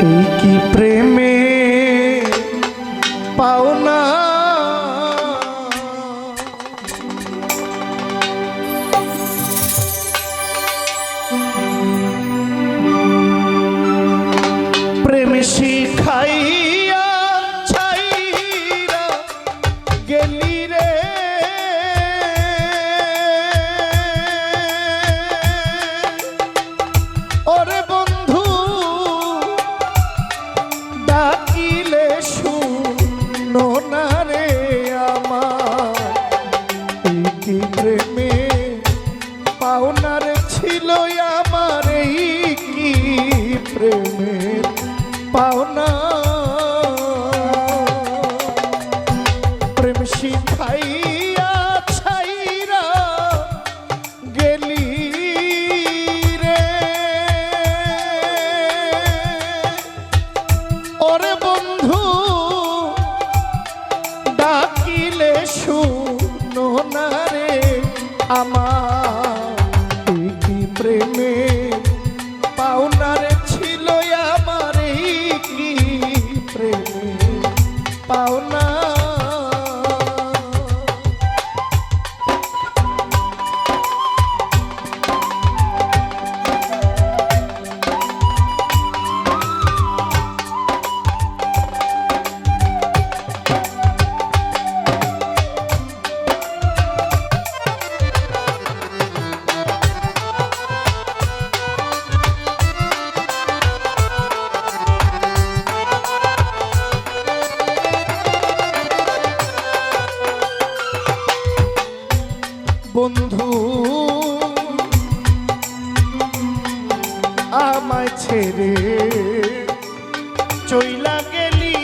এই কি প্রেমে পাওনা প্রেম শিখাইয়া ছাইরা গেলি রে ওরে বন্ধু ডাকিলে শুনো না রে আমার এই কি প্রেমে পাওনার ছিল আমার এই কি প্রেমের পাওনা প্রেম শিখাইয়া ছাইরা গেলি রে ওরে বন্ধু ডাকিলে শুনো না রে আমার এই কি প্রেমে পাওনার ছিল আমার এই কি প্রেমে পাওনা বন্ধু আমায় ছেড়ে চইলা গেলি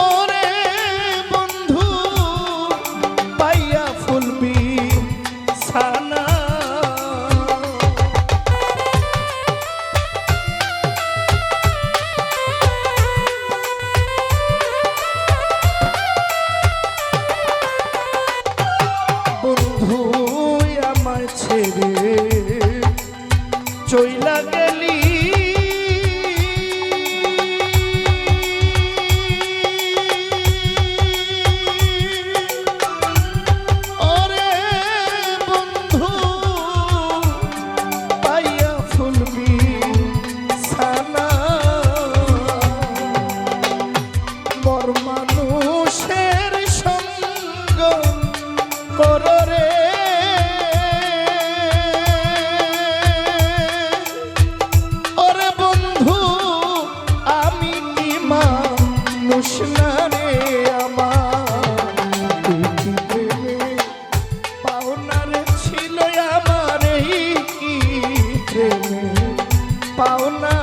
ওরে বন্ধু পাইয়া ফুলবি সানা ছেড়ে চইলা গেলি ওরে বন্ধু পাইয়া ফুলবি সানা বড় মানুষের সঙ্গ করো রে পাওনা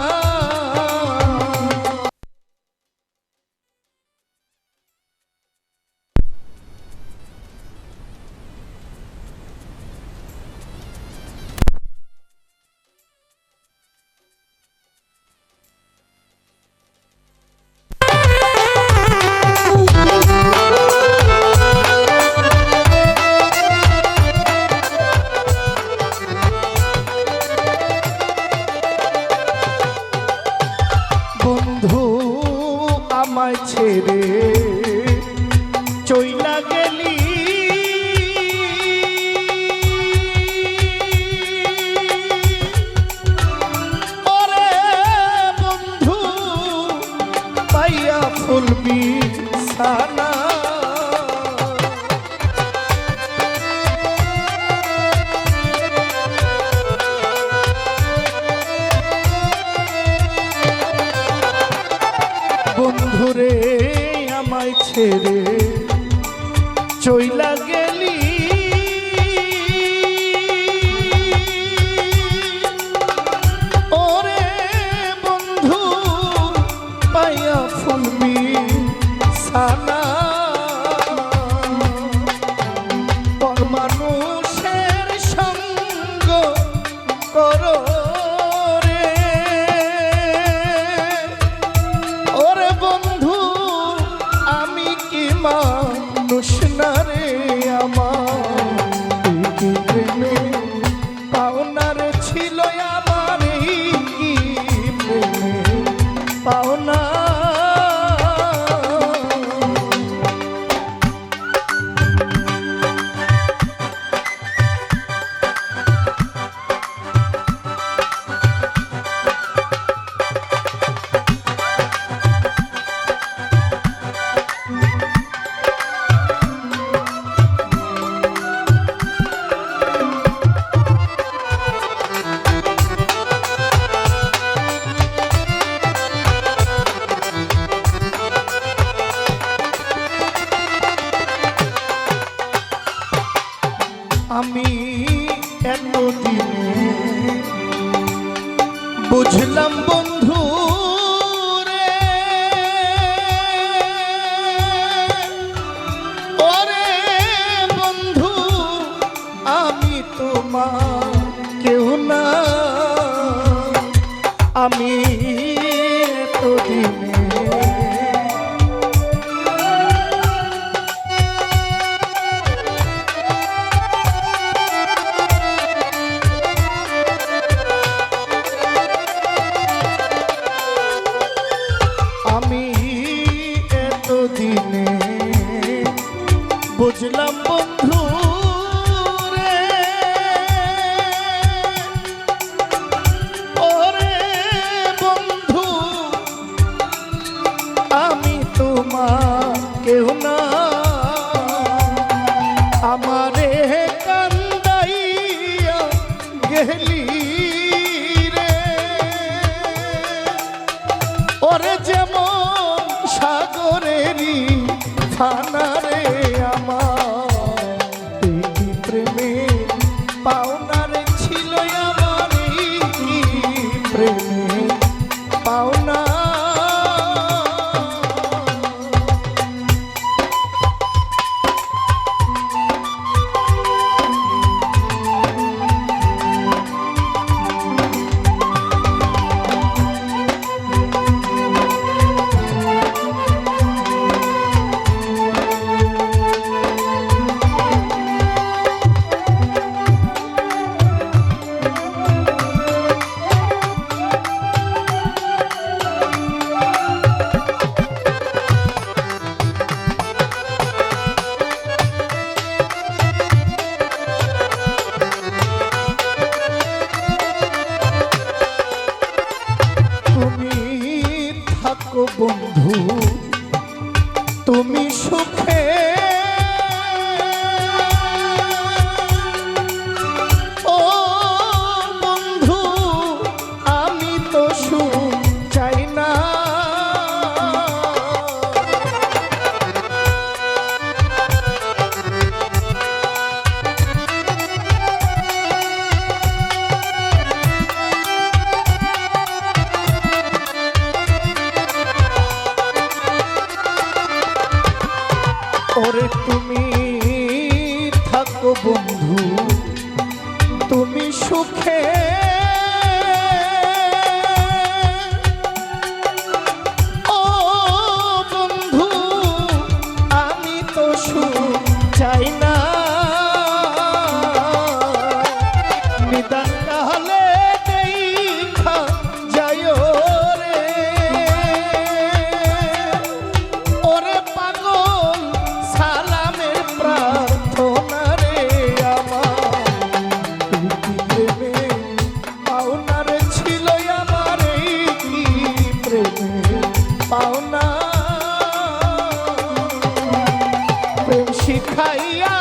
আমায় ছেড়ে চইলা গেলি ওরে বন্ধু পাইয়া ফুলবি সানা বন্ধুরে আমায় ছেড়ে চইলা গেলি ওরে বন্ধু পাইয়া ফুলবি সানা মানুষের সঙ্গ করো বন্ধু আমি কি আমি এতদিনে বুঝলাম বন্ধু রে, ওরে বন্ধু আমি তোমার কেউ না, আমি এতদিনে বুঝলাম বন্ধু রে, ওরে বন্ধু আমি তোমার কেউ না, আমারে কান্দাইয়া গেলি রে, ওরে যেমন সাগরেরই ফানা রে আমার এই প্রেমে পাওনারে ছিল আমার এই প্রেমে পাওনা। বন্ধু তুমি সুখে, ও বন্ধু আমি তো সুখ চাই না, ওরে তুমি থাকো বন্ধু তুমি সুখে, ও বন্ধু আমি তো সুখ চাই না, নিদান কালে দেখা যায় রে, ওরে পাগল সালামের প্রার্থনা রে আমার প্রেমে পাওনার ছিল আমার এই প্রেমে পাওনা, প্রেম শিখাইয়া